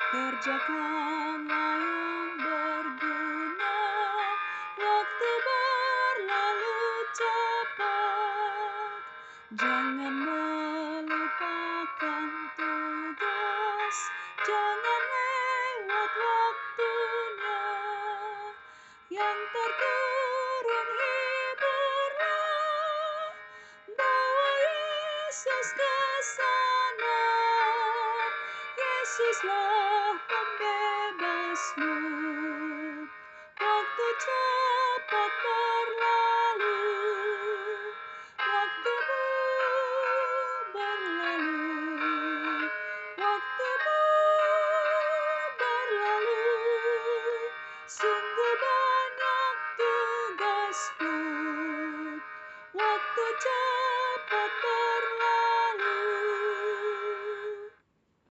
Kerjakanlah yang berguna, waktu berlalu cepat. Jangan melupakan tugas, jangan lewat waktunya. Yang terkurung hiburlah, bawa Yesus ke sana. Yesuslah pembebasmu, waktu